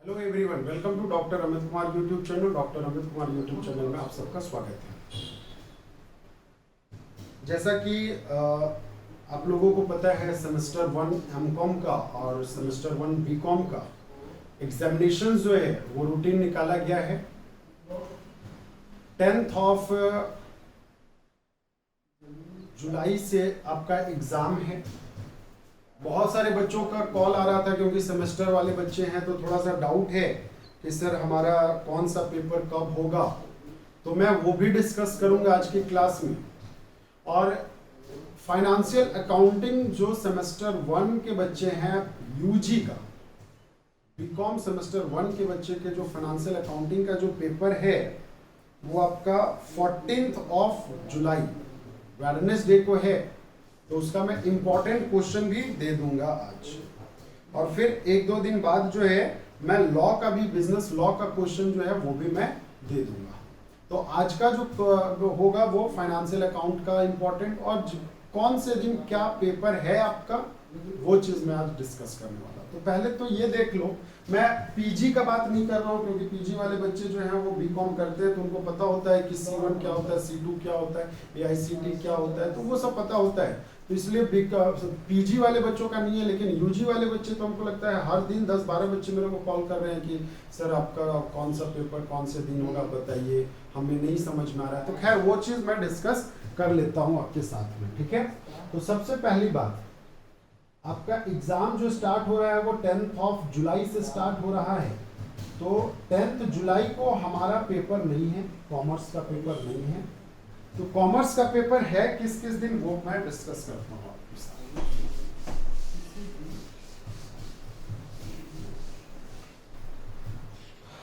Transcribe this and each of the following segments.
Hello everyone, welcome to doctor Amit Kumar YouTube channel. Doctor Amit Kumar YouTube channel में आप सबका स्वागत है। जैसा कि आप लोगों को पता है, सेमेस्टर 1 एमकॉम का और सेमेस्टर 1 बीकॉम का एग्जामिनेशन जो है वो रूटीन निकाला गया है। 10th ऑफ जुलाई से आपका एग्जाम है। बहुत सारे बच्चों का कॉल आ रहा था क्योंकि सेमेस्टर वाले बच्चे हैं तो थोड़ा सा डाउट है कि सर हमारा कौन सा पेपर कब होगा, तो मैं वो भी डिस्कस करूंगा आज की क्लास में। और फाइनेंशियल अकाउंटिंग जो सेमेस्टर 1 के बच्चे हैं यूजी का, बीकॉम सेमेस्टर 1 के बच्चे के जो फाइनेंशियल अकाउंटिंग का जो पेपर है वो आपका 14th ऑफ जुलाई वेडनेसडे को है, तो उसका मैं इंपॉर्टेंट क्वेश्चन भी दे दूंगा आज। और फिर एक दो दिन बाद जो है मैं लॉ का भी, बिजनेस लॉ का क्वेश्चन जो है वो भी मैं दे दूंगा। तो आज का जो होगा वो फाइनेंशियल अकाउंट का इंपॉर्टेंट, और कौन से दिन क्या पेपर है आपका वो चीज मैं आज डिस्कस करने वाला। तो पहले तो ये देख लो, मैं पीजी का बात नहीं कर रहा हूँ क्योंकि पीजी वाले बच्चे जो हैं वो बीकॉम करते हैं तो उनको पता होता है कि C1 क्या होता है, C2 क्या होता है, AICT क्या होता है, तो वो सब पता होता है। तो इसलिए पीजी वाले बच्चों का नहीं है, लेकिन यूजी वाले बच्चे तो हमको लगता है हर दिन 10-12 बच्चे मेरे को कॉल कर रहे हैं कि सर आपका कौन सा पेपर कौन से दिन होगा बताइए, हमें नहीं समझ में आ रहा है। तो खैर वो चीज़ मैं डिस्कस कर लेता हूँ आपके साथ में, ठीक है। तो सबसे पहली बात, आपका एग्जाम जो स्टार्ट हो रहा है वो 10th ऑफ जुलाई से स्टार्ट हो रहा है। तो 10th जुलाई को हमारा पेपर नहीं है, कॉमर्स का पेपर नहीं है। तो कॉमर्स का पेपर है किस किस दिन वो मैं डिस्कस करता हूँ आपके साथ।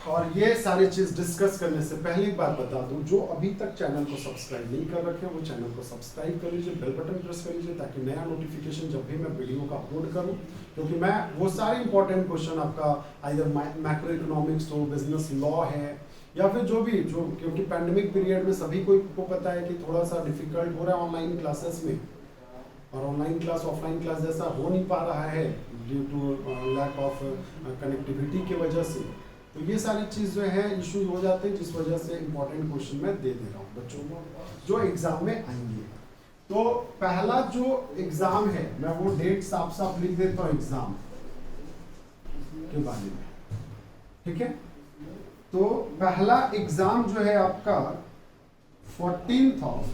और ये सारी चीज डिस्कस करने से पहले एक बात बता दूं, जो अभी तक चैनल को सब्सक्राइब नहीं कर रखे वो चैनल को सब्सक्राइब कर लीजिए, बेल बटन प्रेस कर लीजिए ताकि नया नोटिफिकेशन जब भी मैं वीडियो का अपलोड करूं, क्योंकि मैं वो सारे इंपॉर्टेंट क्वेश्चन आपका आइदर मैक्रो इकोनॉमिक्स हो, बिजनेस लॉ है, या फिर जो भी क्योंकि पैंडेमिक पीरियड में सभी को पता है कि थोड़ा सा डिफिकल्ट हो रहा है ऑनलाइन क्लासेस में, और ऑनलाइन क्लास ऑफलाइन क्लास जैसा हो नहीं पा रहा है due to lack of connectivity की वजह से। तो ये सारी चीज़ जो है इश्यूज हो जाते हैं, जिस वजह से इंपॉर्टेंट क्वेश्चन मैं दे रहा हूँ बच्चों को जो एग्जाम में आएंगे। तो पहला जो एग्जाम है मैं वो डेट साफ साफ लिख देता हूँ एग्जाम के बारे में, ठीक है। तो पहला एग्जाम जो है आपका 14th ऑफ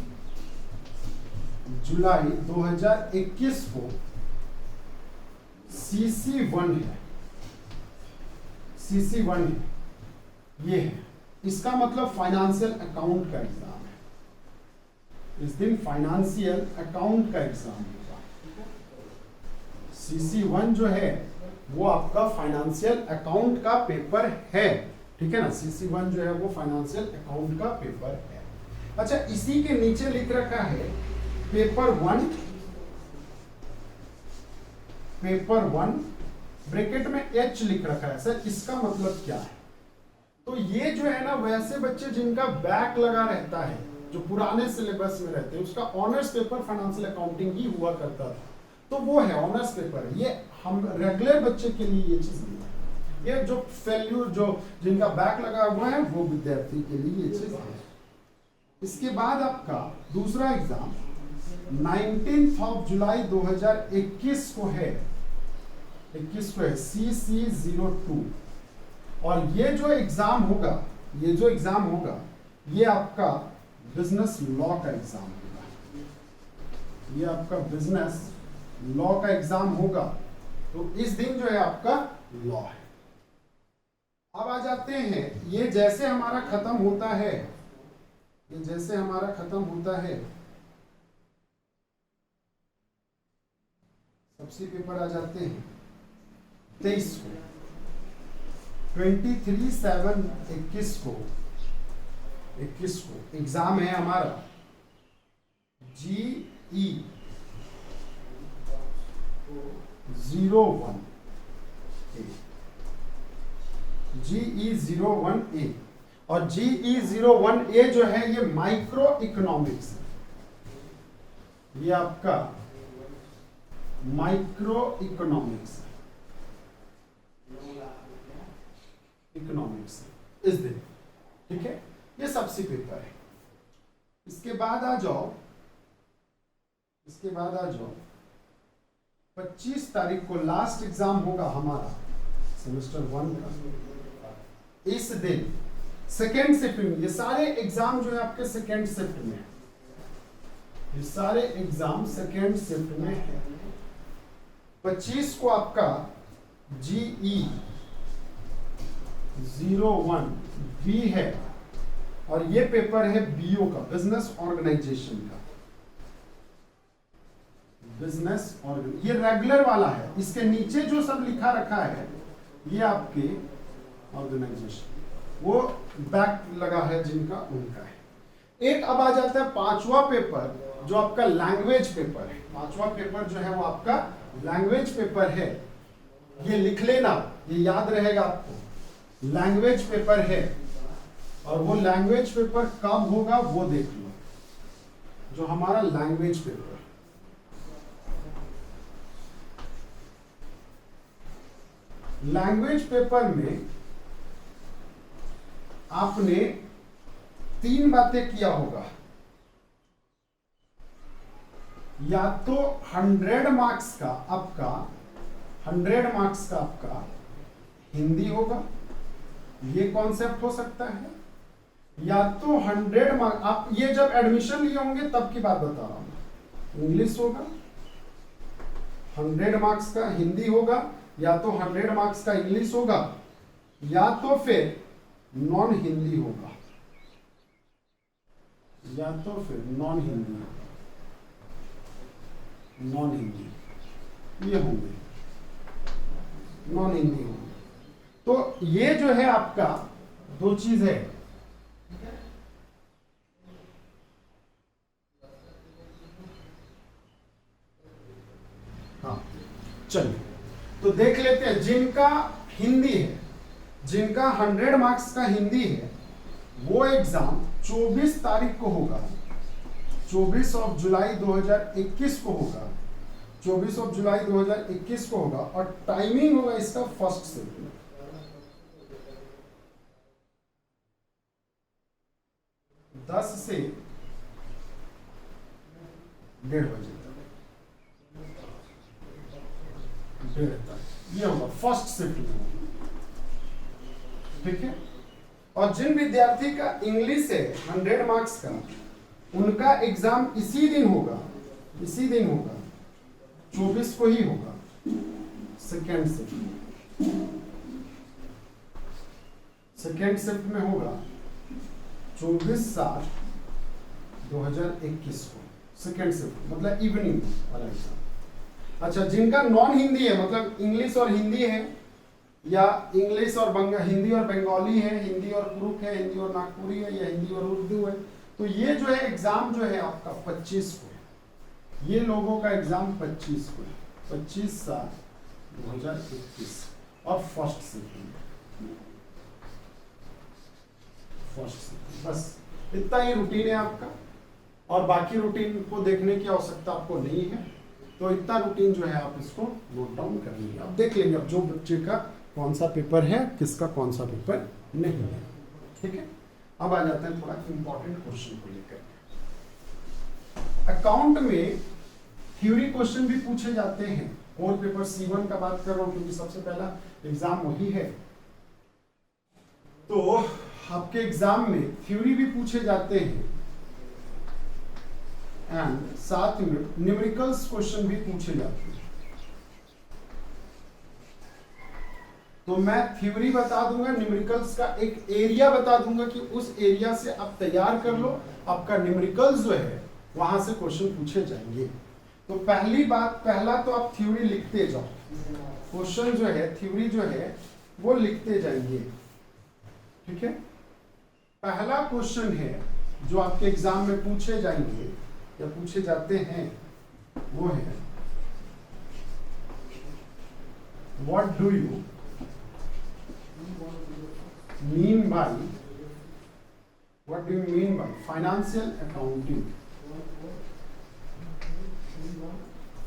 जुलाई 2021 को CC1 है, CC1 है, ये है। इसका मतलब फाइनेंशियल अकाउंट का एग्जाम है। इस दिन फाइनेंशियल अकाउंट का एग्जाम होगा। CC1 जो है वो आपका फाइनेंशियल अकाउंट का पेपर है, ठीक है ना। CC1 जो है वो फाइनेंशियल अकाउंट का पेपर है। अच्छा, इसी के नीचे लिख रखा है पेपर 1, पेपर 1 ब्रैकेट में H लिख रखा है। सर इसका मतलब क्या है? तो ये जो है ना, वैसे बच्चे जिनका बैक लगा रहता है, जो पुराने सिलेबस में रहते हैं, उसका ऑनर्स पेपर फाइनेंशियल अकाउंटिंग ही हुआ करता था, तो वो है ऑनर्स पेपर है। ये हम रेगुलर बच्चे के लिए ये चीज नहीं है। ये जो फेल्यूर, जो जिनका बैक लगा हुआ है वो विद्यार्थी के लिए ये चीज है। इसके बाद आपका दूसरा एग्जाम 19th ऑफ जुलाई 2021 को है, 21 को है, CC02। और ये जो एग्जाम होगा, ये जो एग्जाम होगा ये आपका बिजनेस लॉ का एग्जाम होगा। ये आपका बिजनेस लॉ का एग्जाम होगा। तो इस दिन जो है आपका लॉ है। अब आ जाते हैं, ये जैसे हमारा खत्म होता है, ये जैसे हमारा खत्म होता है, सबसे पेपर आ जाते हैं 23 को, 23/7/21 को, 21 को एग्जाम है हमारा GE 01A, GE 01A। और GE 01A जो है ये माइक्रो इकोनॉमिक्स है, ये आपका माइक्रो इकोनॉमिक्स। इकोनॉमिक्स इस दिन, ठीक है। ये सबसे पेपर है। इसके बाद आ जाओ 25 तारीख को लास्ट एग्जाम होगा हमारा सेमेस्टर 1 का। इस दिन सेकेंड शिफ्ट में, ये सारे एग्जाम जो है आपके सेकेंड शिफ्ट में है, ये सारे एग्जाम सेकेंड शिफ्ट में है। 25 को आपका GE 01 B है और ये पेपर है BO का, बिजनेस ऑर्गेनाइजेशन का। ये रेगुलर वाला है, इसके नीचे जो सब लिखा रखा है ये आपके ऑर्गेनाइजेशन, वो बैक लगा है जिनका उनका है। एक अब आ जाता है पांचवा पेपर जो आपका लैंग्वेज पेपर है। पांचवा पेपर जो है वो आपका लैंग्वेज पेपर है। ये लिख लेना, ये याद रहेगा आपको, लैंग्वेज पेपर है। और वो लैंग्वेज पेपर कब होगा वो देख लो, जो हमारा लैंग्वेज पेपर, लैंग्वेज पेपर में आपने 3 बातें किया होगा। या तो 100 मार्क्स का आपका हिंदी होगा, ये कॉन्सेप्ट हो सकता है। या तो 100 मार्क्स, आप ये जब एडमिशन लिए होंगे तब की बात बता रहा हूं, इंग्लिश होगा, 100 मार्क्स का हिंदी होगा, या तो 100 मार्क्स का इंग्लिश होगा, या तो फिर नॉन हिंदी होगा, या तो फिर नॉन हिंदी ये होंगे, नॉन हिंदी होंगे। तो ये जो है आपका 2 चीज है। हाँ चलिए, तो देख लेते हैं जिनका हिंदी है, जिनका 100 मार्क्स का हिंदी है, वो एग्जाम 24 तारीख को होगा, 24 जुलाई 2021 को होगा, 24 जुलाई 2021 को होगा। और टाइमिंग होगा इसका फर्स्ट शिफ्ट में, 10 से 1:30 बजे तक, ये होगा फर्स्ट शिफ्ट में, ठीक है। और जिन विद्यार्थी का इंग्लिश है 100 मार्क्स का, उनका एग्जाम इसी दिन होगा, 24 को ही होगा, सेकेंड शिफ्ट में होगा 24/7/2021 को, सेकेंड शिफ्ट मतलब इवनिंग वाला एग्जाम। अच्छा, जिनका नॉन हिंदी है, मतलब इंग्लिश और हिंदी है, या इंग्लिश और हिंदी और बंगाली है, हिंदी और कुरुक है, हिंदी और नागपुरी है, या हिंदी और उर्दू है, तो ये जो है एग्जाम जो है आपका 25 को है। ये लोगों का एग्जाम 25 को है, 25/7/2021 और फर्स्ट शिफ्ट। बस इतना ही रूटीन है आपका, और बाकी रूटीन को देखने की आवश्यकता आपको नहीं है। तो इतना रूटीन जो है आप इसको नोट डाउन कर लीजिए। अब देख लेंगे अब जो बच्चे का कौन सा पेपर है, किसका कौन सा पेपर नहीं है, ठीक है। अब आ जाते हैं थोड़ा इंपॉर्टेंट क्वेश्चन को लेकर। अकाउंट में थ्योरी क्वेश्चन भी पूछे जाते हैं, और पेपर C1 का बात कर रहा हूं क्योंकि सबसे पहला एग्जाम वही है। तो आपके एग्जाम में थ्योरी भी पूछे जाते हैं, एंड साथ में न्यूमेरिकल्स क्वेश्चन भी पूछे जाते हैं। तो मैं थ्योरी बता दूंगा, न्यूमेरिकल्स का एक एरिया बता दूंगा कि उस एरिया से आप तैयार कर लो, आपका न्यूमेरिकल्स जो है वहां से क्वेश्चन पूछे जाएंगे। तो पहला तो आप थ्योरी लिखते जाओ, क्वेश्चन जो है थ्योरी जो है वो लिखते जाएंगे, ठीक है। पहला क्वेश्चन है जो आपके एग्जाम में पूछे जाएंगे या पूछे जाते हैं, वो है what do you mean by financial accounting.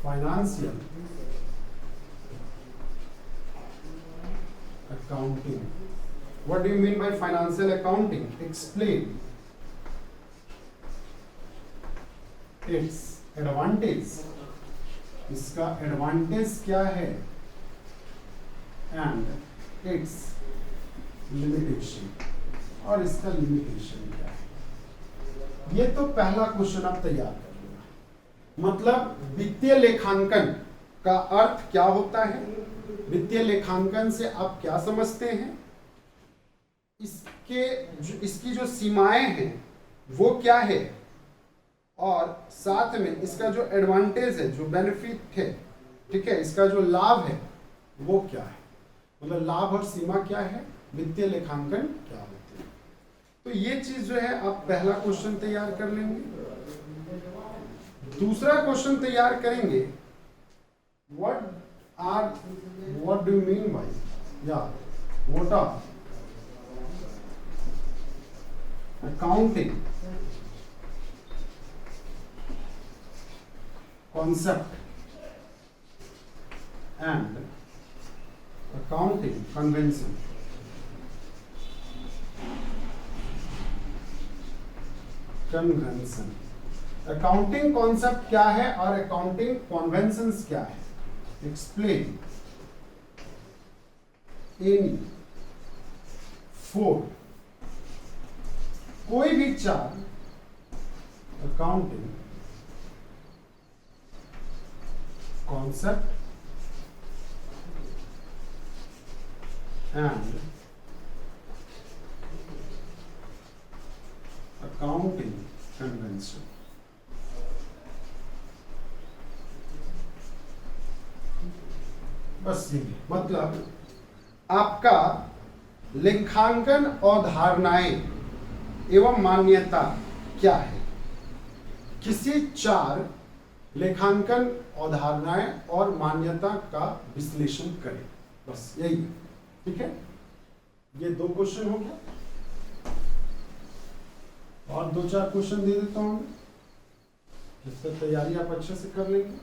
Financial accounting What do you mean by financial accounting? Explain its advantage. इसका एडवांटेज क्या है? एंड इट्स लिमिटेशन, और इसका लिमिटेशन क्या है? ये तो पहला क्वेश्चन आप तैयार कर लेना। मतलब वित्तीय लेखांकन का अर्थ क्या होता है, वित्तीय लेखांकन से आप क्या समझते हैं, इसकी जो सीमाएं हैं वो क्या है, और साथ में इसका जो एडवांटेज है, जो बेनिफिट है, ठीक है, इसका जो लाभ है वो क्या है। मतलब लाभ और सीमा क्या है, वित्तीय लेखांकन क्या होते हैं। तो ये चीज जो है आप पहला क्वेश्चन तैयार कर लेंगे। दूसरा क्वेश्चन तैयार करेंगे, what do you mean by, what are accounting concept and accounting convention. Accounting concept क्या है और अकाउंटिंग कॉन्वेंशंस क्या है? एक्सप्लेन इन 4, कोई भी 4 accounting concept and accounting convention. बस ये मतलब आपका लेखांकन अवधारणाएं एवं मान्यता क्या है, किसी 4 लेखांकन अवधारणाएं और मान्यता का विश्लेषण करें। बस यही, ठीक है। ये 2 क्वेश्चन हो गया, और 2-4 क्वेश्चन दे देता हूं, जिससे तैयारी आप अच्छे से कर लेंगे।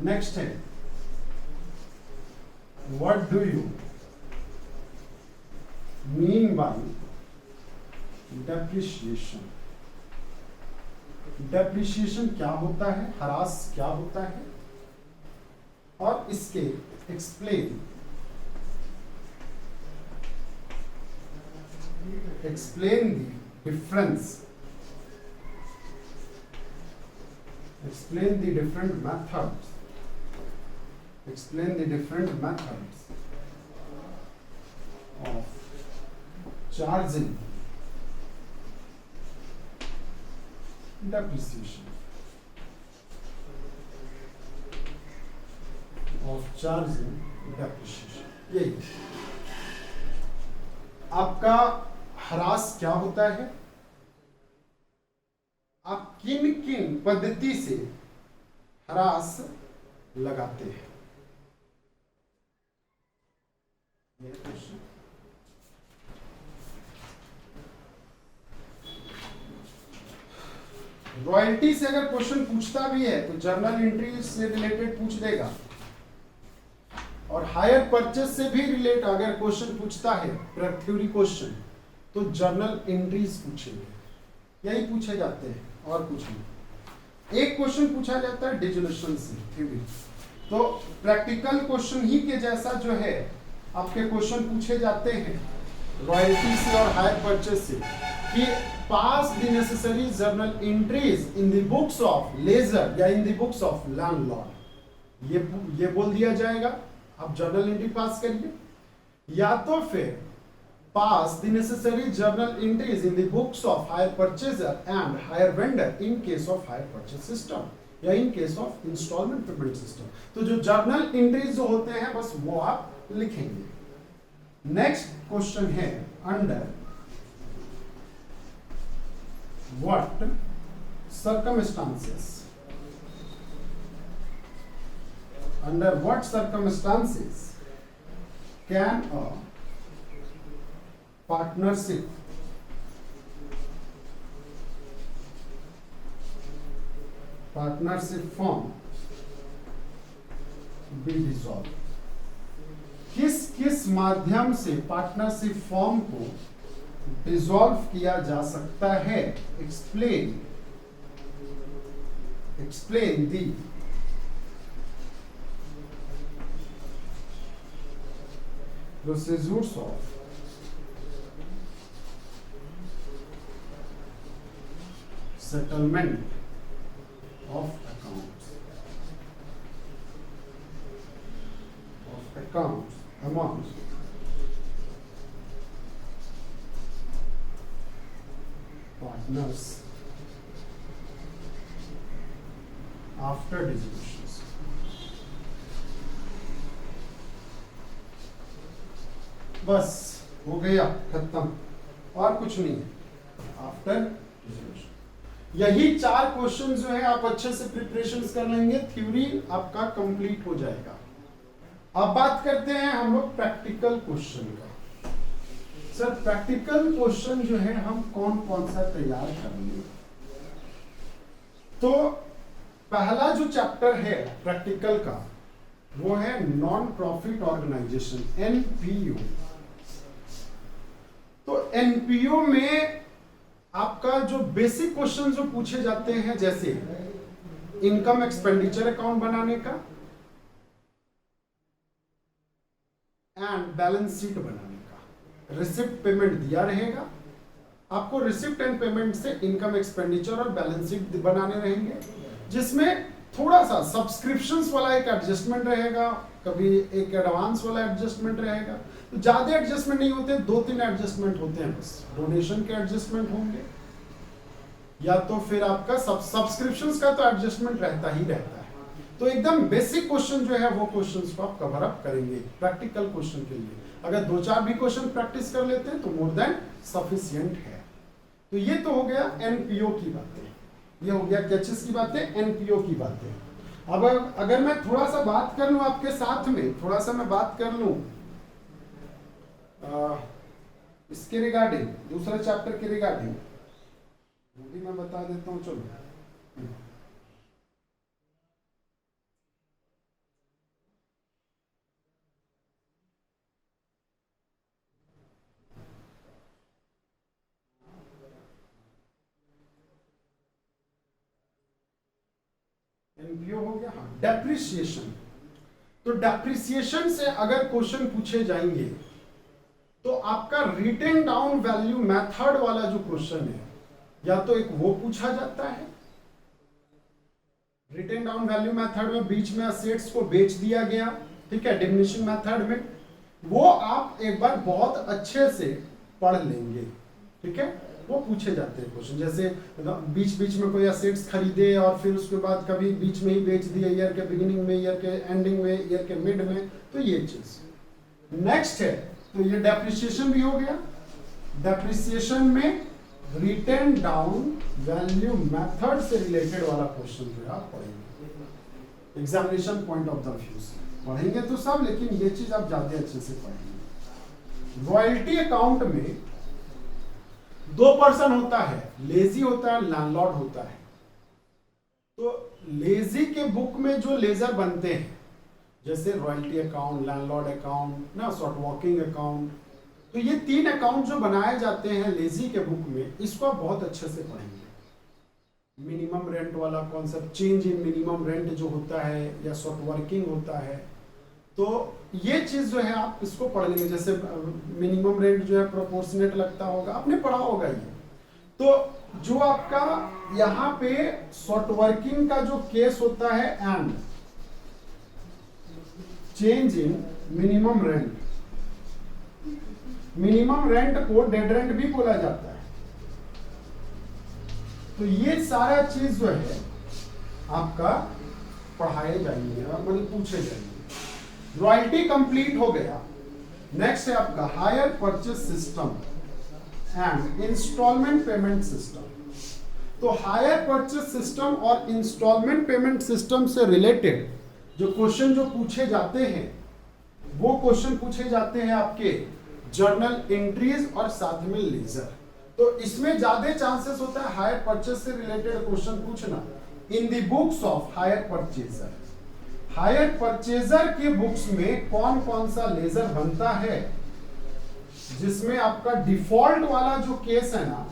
नेक्स्ट है, what do you mean by depreciation? Depreciation क्या होता है, ह्रास क्या होता है, और इसके explain the difference, explain the different methods of charging depreciation, यही आपका ह्रास क्या होता है, आप किन किन पद्धति से ह्रास लगाते हैं। रॉयल्टी से अगर क्वेश्चन पूछता भी है तो जर्नल एंट्री से रिलेटेड पूछ देगा, और हायर परचेज से भी रिलेट अगर क्वेश्चन पूछता है थ्योरी क्वेश्चन तो जर्नल एंट्रीज पूछेंगे, यही पूछे जाते हैं और कुछ नहीं। एक क्वेश्चन पूछा जाता है डिसोल्यूशन से थ्योरी, तो प्रैक्टिकल क्वेश्चन ही के जैसा जो है आपके क्वेश्चन पूछे जाते हैं रॉयल्टी से और हायर परचेज से, कि pass the necessary journal entries in the books of ledger या in the books of landlord, ये बोल दिया जाएगा, आप जर्नल एंट्री पास करिए, या तो फिर pass the necessary journal entries in the books of hire purchaser and hire vendor in case of hire purchase system या in case of installment payment system। तो जो journal entries जो होते हैं बस वो आप लिखेंगे, नेक्स्ट क्वेश्चन है under what circumstances under what circumstances can a partnership firm be dissolved? किस माध्यम से पार्टनरशिप फॉर्म को डिसॉल्व किया जा सकता है? explain the procedures of settlement of accounts amounts partners after dissolutions. बस हो गया, खत्म, और कुछ नहीं है आफ्टर डिसोल्यूशन। यही 4 क्वेश्चन जो है आप अच्छे से प्रिपरेशन कर लेंगे, थ्योरी आपका कंप्लीट हो जाएगा। अब बात करते हैं हम लोग प्रैक्टिकल क्वेश्चन का। सर प्रैक्टिकल क्वेश्चन जो है हम कौन कौन सा तैयार करेंगे? तो पहला जो चैप्टर है प्रैक्टिकल का वो है नॉन प्रॉफिट ऑर्गेनाइजेशन, एनपीओ। तो एनपीओ में आपका जो बेसिक क्वेश्चन जो पूछे जाते हैं, जैसे इनकम एक्सपेंडिचर अकाउंट बनाने का एंड बैलेंस शीट बनाने का। रिसिप्ट पेमेंट दिया रहेगा आपको, रिसिप्ट एंड पेमेंट से इनकम एक्सपेंडिचर और बैलेंस शीट बनाने रहेंगे, जिसमें थोड़ा सा सब्सक्रिप्शंस वाला एक एडजस्टमेंट रहेगा, कभी एक एडवांस वाला एडजस्टमेंट रहेगा। तो ज्यादा एडजस्टमेंट नहीं होते, 2-3 एडजस्टमेंट होते हैं बस। डोनेशन के एडजस्टमेंट होंगे या तो फिर आपका सब्सक्रिप्शंस का तो एडजस्टमेंट रहता ही रहता है। तो एकदम बेसिक क्वेश्चन जो है वो क्वेश्चंस को आप कवर अप करेंगे प्रैक्टिकल क्वेश्चन के लिए। अगर 2-4 भी क्वेश्चन प्रैक्टिस कर लेते हैं तो मोर देन सफिशिएंट है। तो ये तो हो गया एनपीओ की बातें, ये हो गया क्या चीज की बातें, एनपीओ की बातें। अब अगर मैं थोड़ा सा बात कर लूं आपके साथ में, थोड़ा सा मैं बात कर लूं इसके रिगार्डिंग, दूसरे चैप्टर के रिगार्डिंग, वो भी मैं बता देता हूं। चलो एनपीओ हो गया। हाँ, डेप्रिसिएशन। तो डेप्रिसिएशन से अगर क्वेश्चन पूछे जाएंगे तो आपका रिटेन डाउन वैल्यू मेथड वाला जो क्वेश्चन है, या तो एक वो पूछा जाता है, रिटेन डाउन वैल्यू मेथड में बीच में असेट्स को बेच दिया गया, ठीक है, डिमिनिशिंग मेथड में, वो आप एक बार बहुत अच्छे से पढ़ लेंगे, ठीक है। वो पूछे जाते हैं क्वेश्चन, जैसे बीच बीच में कोई असेट्स खरीदे और फिर उसके बाद कभी बीच में ही बेच दिए, ईयर के बिगिनिंग में, ईयर के एंडिंग में, ईयर के मिड में, तो ये चीज। नेक्स्ट है, तो ये डेप्रिसिएशन भी हो गया। डेप्रिसिएशन में रिटेन डाउन वैल्यू मेथड से रिलेटेड वाला क्वेश्चन जो आप पढ़ेंगे, examination point of the view से पढ़ेंगे तो सब, लेकिन ये चीज आप ज्यादा अच्छे से पढ़ेंगे। रॉयल्टी अकाउंट में 2 पर्सन होता है, लेजी होता है, लैंडलॉर्ड होता है। तो लेजी के बुक में जो लेजर बनते हैं, जैसे रॉयल्टी अकाउंट, लैंडलॉर्ड अकाउंट ना, शॉर्ट वॉकिंग अकाउंट, तो ये 3 अकाउंट जो बनाए जाते हैं लेजी के बुक में, इसको आप बहुत अच्छे से पढ़ेंगे। मिनिमम रेंट वाला concept, change in minimum rent जो होता है, या शॉर्ट वर्किंग होता है, तो ये चीज जो है आप इसको पढ़ लेंगे। जैसे मिनिमम रेंट जो है प्रोपोर्शनेट लगता होगा, आपने पढ़ा होगा ये। तो जो आपका यहाँ पे शॉर्ट वर्किंग का जो केस होता है, and change in minimum rent, minimum rent को डेड रेंट भी बोला जाता है। तो ये सारा चीज जो है आपका पढ़ाए जाएंगे, मतलब पूछे जाएंगे। रॉयल्टी कंप्लीट हो गया, नेक्स्ट है आपका hire purchase system and installment payment system. तो हायर परचेज सिस्टम और इंस्टॉलमेंट पेमेंट सिस्टम से रिलेटेड जो क्वेश्चन जो पूछे जाते हैं वो क्वेश्चन पूछे जाते हैं आपके जर्नल एंट्रीज और साथ में लेजर। तो इसमें ज्यादा चांसेस होता है हायर परचेज से रिलेटेड क्वेश्चन पूछना in the books of hire purchaser. Hire purchaser के बुक्स में कौन कौन सा लेजर बनता है, जिसमें आपका डिफॉल्ट वाला जो केस है ना,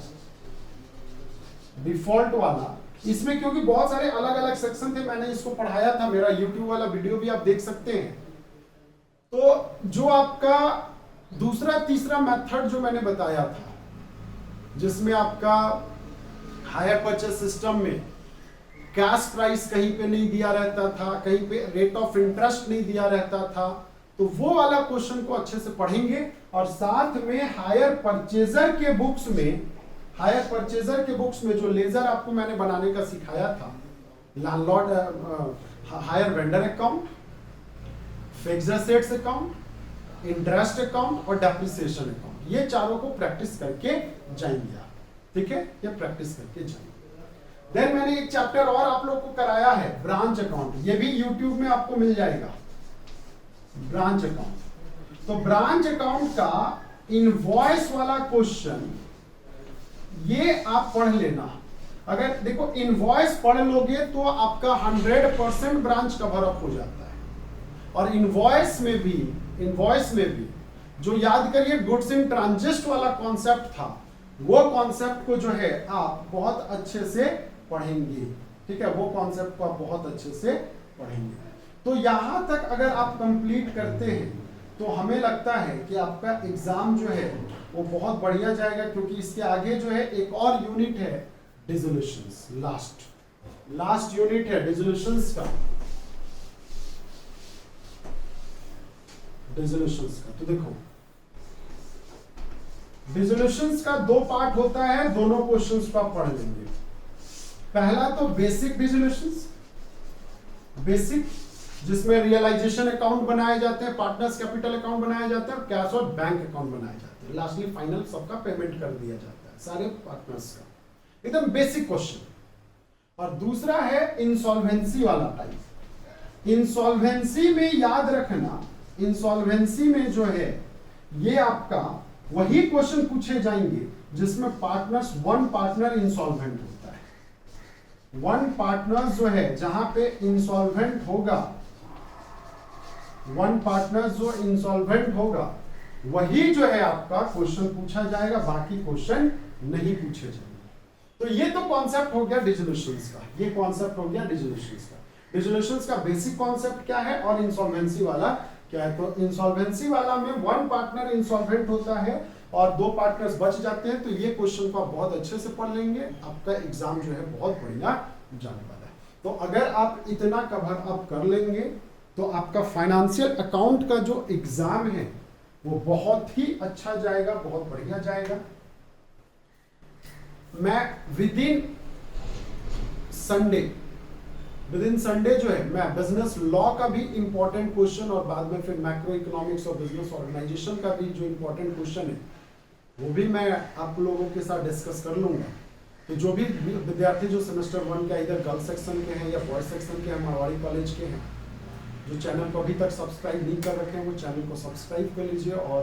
डिफॉल्ट वाला, इसमें क्योंकि बहुत सारे अलग अलग सेक्शन थे, मैंने इसको पढ़ाया था, मेरा यूट्यूब वाला वीडियो भी आप देख सकते हैं। तो जो आपका दूसरा तीसरा मेथड जो मैंने बताया था, जिसमें आपका हायर परचेज सिस्टम में कैश प्राइस कहीं पे नहीं दिया रहता था, कहीं पे रेट ऑफ इंटरेस्ट नहीं दिया रहता था, तो वो वाला क्वेश्चन को अच्छे से पढ़ेंगे। और साथ में हायर परचेजर के बुक्स में, हायर परचेजर के बुक्स में जो लेजर आपको मैंने बनाने का सिखाया था, landlord higher vendor account, fixed assets account, interest account और डेप्रिसिएशन अकाउंट, ये चारों को प्रैक्टिस करके जाएंगे आप, ठीक है, ये प्रैक्टिस करके जाएंगे। देन मैंने एक चैप्टर और आप लोग को कराया है ब्रांच अकाउंट, ये भी यूट्यूब में आपको मिल जाएगा, ब्रांच अकाउंट। तो ब्रांच अकाउंट का इनवॉइस वाला क्वेश्चन ये आप पढ़ लेना। अगर देखो इनवॉइस पढ़ लोगे तो आपका 100% ब्रांच कवर अप हो जाता है। और इनवॉइस में भी जो याद करिए गुड्स इन ट्रांजिट वाला कॉन्सेप्ट था, वो कॉन्सेप्ट को जो है आप बहुत अच्छे से पढ़ेंगे, ठीक है, वो कॉन्सेप्ट को आप बहुत अच्छे से पढ़ेंगे। तो यहां तक अगर आप कंप्लीट करते हैं तो हमें लगता है कि आपका एग्जाम जो है वो बहुत बढ़िया जाएगा, क्योंकि इसके आगे जो है एक और यूनिट है डिसोल्यूशंस, लास्ट यूनिट है डिसोल्यूशंस का। तो देखो डिसोल्यूशंस का 2 पार्ट होता है, दोनों क्वेश्चंस को आप पढ़ लेंगे। पहला तो बेसिक डिसोल्यूशंस, बेसिक जिसमें रियलाइजेशन अकाउंट बनाए जाते हैं, पार्टनर्स कैपिटल अकाउंट बनाए जाते हैं और कैश और बैंक अकाउंट बनाए जाते हैं। लास्टली फाइनल सबका पेमेंट कर दिया जाता है सारे पार्टनर्स का, एकदम बेसिक क्वेश्चन। और दूसरा है इंसॉल्वेंसी वाला टाइप। इंसॉल्वेंसी में याद रखना, इंसॉल्वेंसी में जो है ये आपका वही क्वेश्चन पूछे जाएंगे जिसमें पार्टनर्स, वन पार्टनर इंसॉल्वेंट होता है। वन पार्टनर जो है जहां पे इंसॉल्वेंट होगा, वन पार्टनर जो इंसॉल्वेंट होगा वही जो है आपका क्वेश्चन पूछा जाएगा, बाकी क्वेश्चन नहीं पूछे जाएंगे। तो ये तो कॉन्सेप्ट हो गया डिसोल्यूशंस का, ये कॉन्सेप्ट हो गया डिसोल्यूशंस का। डिसोल्यूशंस का बेसिक कॉन्सेप्ट क्या है और इंसॉल्वेंसी वाला क्या है। तो इंसॉल्वेंसी वाला में वन पार्टनर इंसॉल्वेंट होता है और 2 पार्टनर्स बच जाते हैं। तो ये क्वेश्चन को आप बहुत अच्छे से पढ़ लेंगे, आपका एग्जाम जो है बहुत बढ़िया जाने वाला है। तो अगर आप इतना कवर अप कर लेंगे तो आपका फाइनेंशियल अकाउंट का जो एग्जाम है वो बहुत ही अच्छा जाएगा, बहुत बढ़िया जाएगा। मैं विद इन संडे जो है मैं बिजनेस लॉ का भी इंपॉर्टेंट क्वेश्चन और बाद में फिर मैक्रो इकोनॉमिक्स और बिजनेस ऑर्गेनाइजेशन का भी जो इंपॉर्टेंट क्वेश्चन है वो भी मैं आप लोगों के साथ डिस्कस कर लूंगा। तो जो भी विद्यार्थी जो सेमेस्टर 1 के इधर गर्ल्स सेक्शन के हैं या बॉयज सेक्शन के हैं, मारवाड़ी कॉलेज के हैं, जो चैनल को अभी तक सब्सक्राइब नहीं कर रखे हैं वो चैनल को सब्सक्राइब कर लीजिए। और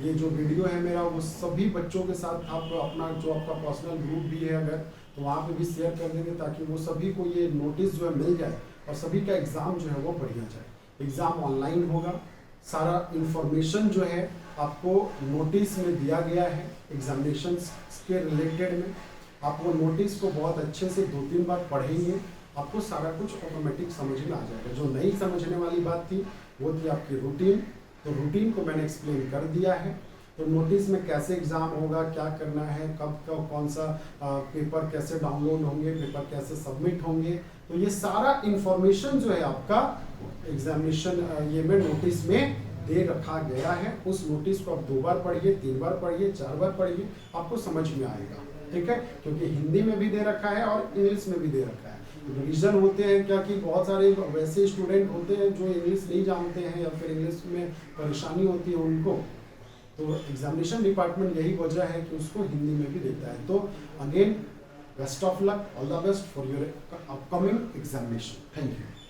ये जो वीडियो है मेरा वो सभी बच्चों के साथ आप अपना जो आपका पर्सनल ग्रुप भी है अगर तो वहाँ पे भी शेयर कर देंगे ताकि वो सभी को ये नोटिस जो है मिल जाए और सभी का एग्ज़ाम जो है वो बढ़िया जाए। एग्ज़ाम ऑनलाइन होगा, सारा इंफॉर्मेशन जो है आपको नोटिस में दिया गया है एग्जामिनेशन के रिलेटेड में। आप वो नोटिस को बहुत अच्छे से 2-3 बार पढ़ेंगे, आपको सारा कुछ ऑटोमेटिक समझ में आ जाएगा। जो नहीं समझने वाली बात थी वो थी आपकी रूटीन, तो रूटीन को मैंने एक्सप्लेन कर दिया है। तो नोटिस में कैसे एग्ज़ाम होगा, क्या करना है, कब कौन सा पेपर कैसे डाउनलोड होंगे, पेपर कैसे सबमिट होंगे, तो ये सारा इंफॉर्मेशन जो है आपका एग्जामिनेशन ये में नोटिस में दे रखा गया है। उस नोटिस को आप 2 बार पढ़िए, 3 बार पढ़िए, 4 बार पढ़िए, आपको समझ में आएगा, ठीक है। क्योंकि हिंदी में भी दे रखा है और इंग्लिश में भी दे रखा है। रीज़न होते हैं क्या कि बहुत सारे वैसे स्टूडेंट होते हैं जो इंग्लिश नहीं जानते हैं या फिर इंग्लिश में परेशानी होती है उनको, तो एग्जामिनेशन डिपार्टमेंट यही वजह है कि उसको हिंदी में भी देता है। तो again best of luck, all the best for your upcoming examination. Thank you.